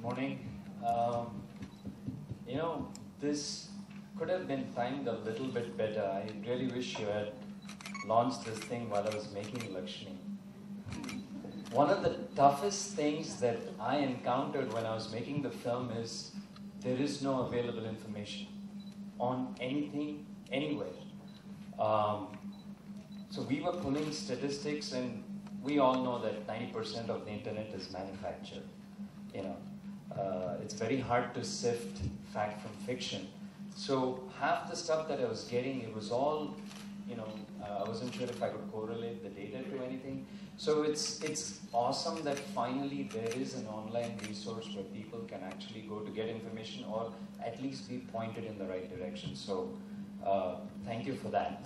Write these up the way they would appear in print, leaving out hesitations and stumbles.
Morning. You know, this could have been timed a little bit better. I really wish you had launched this thing while I was making Lakshmi. One of the toughest things that I encountered when I was making the film is there is no available information on anything, anywhere. So we were pulling statistics, and we all know that 90% of the internet is manufactured. You know, it's very hard to sift fact from fiction. So half the stuff that I was getting, it was all, I wasn't sure if I could correlate the data to anything. So it's awesome that finally there is an online resource where people can actually go to get information or at least be pointed in the right direction. So thank you for that.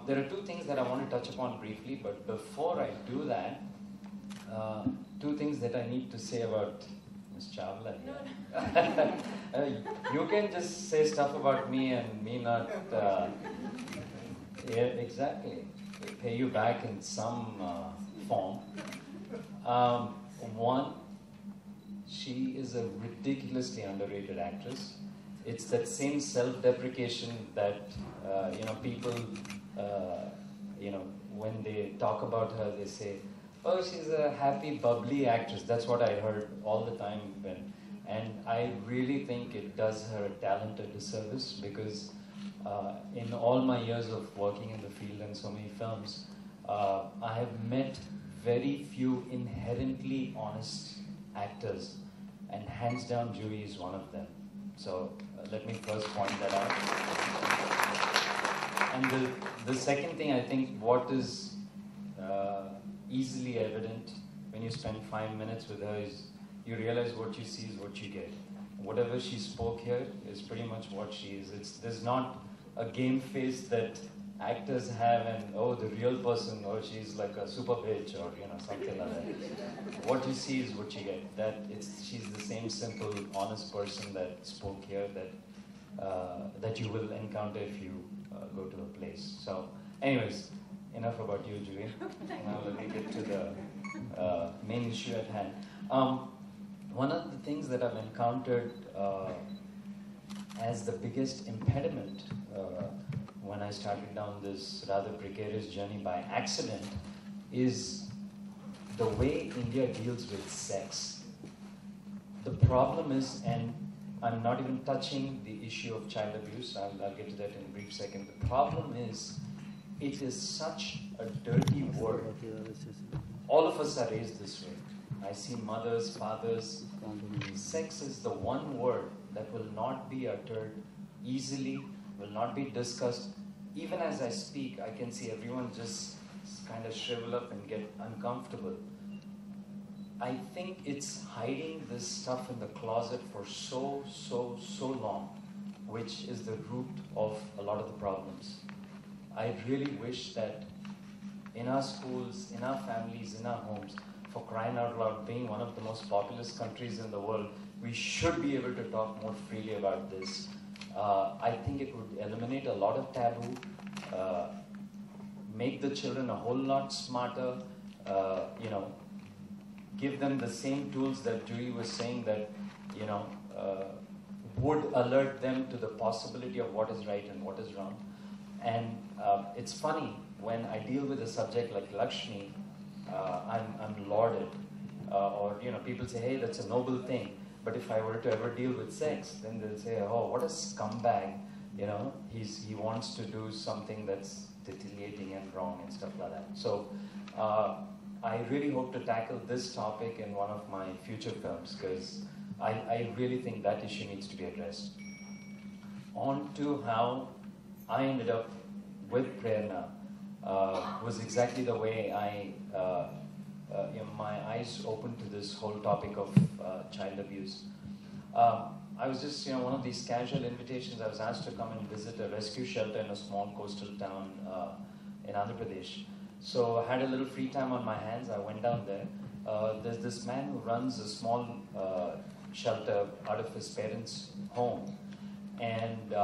There are two things that I want to touch upon briefly, but before I do that, two things that I need to say about Ms. Chawla here. You can just say stuff about me and me not... yeah, exactly. They pay you back in some form. One, she is a ridiculously underrated actress. It's that same self-deprecation that people, when they talk about her, they say, "Oh, she's a happy, bubbly actress." That's what I heard all the time. And I really think it does her a talented disservice because in all my years of working in the field and so many films, I have met very few inherently honest actors, and hands down Juhi is one of them. So let me first point that out. And the second thing, I think what is easily evident when you spend 5 minutes with her is you realize what you see is what you get. Whatever she spoke here is pretty much what she is. There's not a game face that actors have and, oh, the real person, or she's like a super bitch, or something like that. What you see is what you get. She's the same simple, honest person that spoke here that you will encounter if you go to a place. So, anyways, enough about you, Juhi. Now let me get to the main issue at hand. One of the things that I've encountered as the biggest impediment when I started down this rather precarious journey by accident is the way India deals with sex. The problem is, and I'm not even touching the issue of child abuse, I'll get to that in a brief second. The problem is, it is such a dirty word. All of us are raised this way. I see mothers, fathers. Sex is the one word that will not be uttered easily, will not be discussed. Even as I speak, I can see everyone just kind of shrivel up and get uncomfortable. I think it's hiding this stuff in the closet for so long, which is the root of a lot of the problems. I really wish that in our schools, in our families, in our homes, for crying out loud, being one of the most populous countries in the world, we should be able to talk more freely about this. I think it would eliminate a lot of taboo, make the children a whole lot smarter, give them the same tools that Juhi was saying that, would alert them to the possibility of what is right and what is wrong. And it's funny, when I deal with a subject like Lakshmi, I'm lauded, or people say, hey, that's a noble thing. But if I were to ever deal with sex, then they'll say, oh, what a scumbag, he wants to do something that's titillating and wrong and stuff like that. So I really hope to tackle this topic in one of my future films, because I really think that issue needs to be addressed. On to how I ended up with Prerna was exactly the way my eyes opened to this whole topic of child abuse. I was just, one of these casual invitations. I was asked to come and visit a rescue shelter in a small coastal town in Andhra Pradesh. So I had a little free time on my hands. I went down there. There's this man who runs a small shelter out of his parents' home. And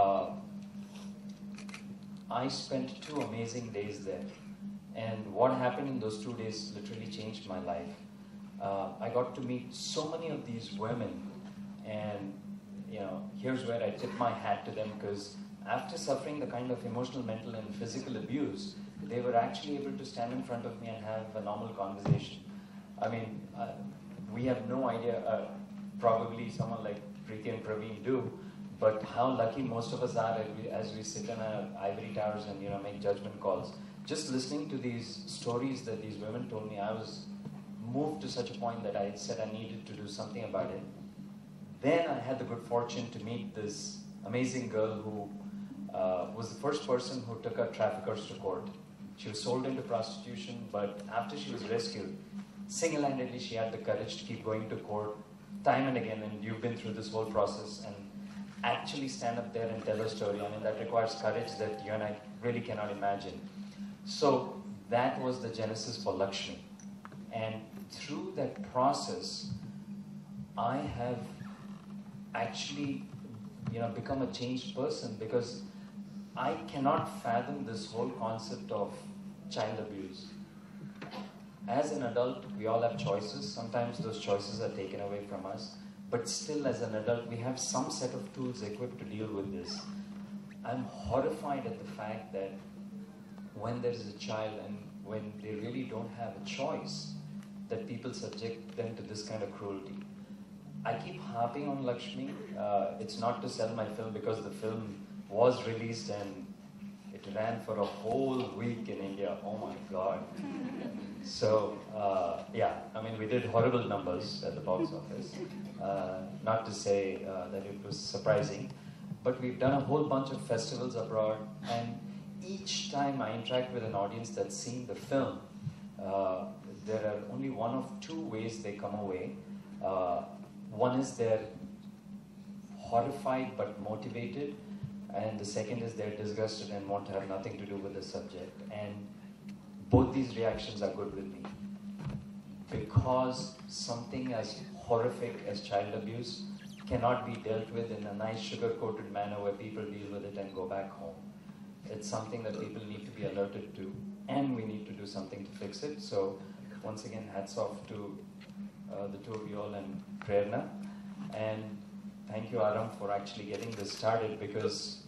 I spent 2 amazing days there. And what happened in those 2 days literally changed my life. I got to meet so many of these women, and here's where I tip my hat to them, because after suffering the kind of emotional, mental, and physical abuse, they were actually able to stand in front of me and have a normal conversation. I mean, we have no idea, probably someone like Preeti and Praveen do, but how lucky most of us are as we sit in our ivory towers and make judgment calls. Just listening to these stories that these women told me, I was moved to such a point that I said I needed to do something about it. Then I had the good fortune to meet this amazing girl who was the first person who took her traffickers to court. She was sold into prostitution, but after she was rescued, single-handedly she had the courage to keep going to court time and again, and you've been through this whole process, and actually stand up there and tell her story. I mean, that requires courage that you and I really cannot imagine. So that was the genesis for Lakshmi. And through that process, I have actually become a changed person, because I cannot fathom this whole concept of child abuse. As an adult, we all have choices. Sometimes those choices are taken away from us. But still, as an adult, we have some set of tools equipped to deal with this. I'm horrified at the fact that when there is a child and when they really don't have a choice, that people subject them to this kind of cruelty. I keep harping on Lakshmi. It's not to sell my film, because the film was released and it ran for a whole week in India. Oh my God. So, yeah, I mean, we did horrible numbers at the box office. Not to say that it was surprising, but we've done a whole bunch of festivals abroad, and each time I interact with an audience that's seen the film, there are only one of two ways they come away. One is they're horrified but motivated, and the second is they're disgusted and want to have nothing to do with the subject. And both these reactions are good with me, because something as horrific as child abuse cannot be dealt with in a nice sugar-coated manner where people deal with it and go back home. It's something that people need to be alerted to, and we need to do something to fix it. So once again, hats off to the two of you all and Prerna. And thank you, Aram, for actually getting this started, because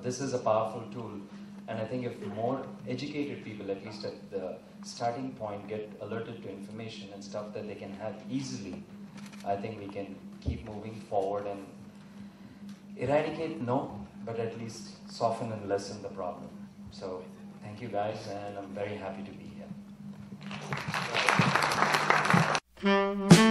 this is a powerful tool. And I think if more educated people, at least at the starting point, get alerted to information and stuff that they can have easily, I think we can keep moving forward and eradicate, no, but at least soften and lessen the problem. So thank you guys, and I'm very happy to be here.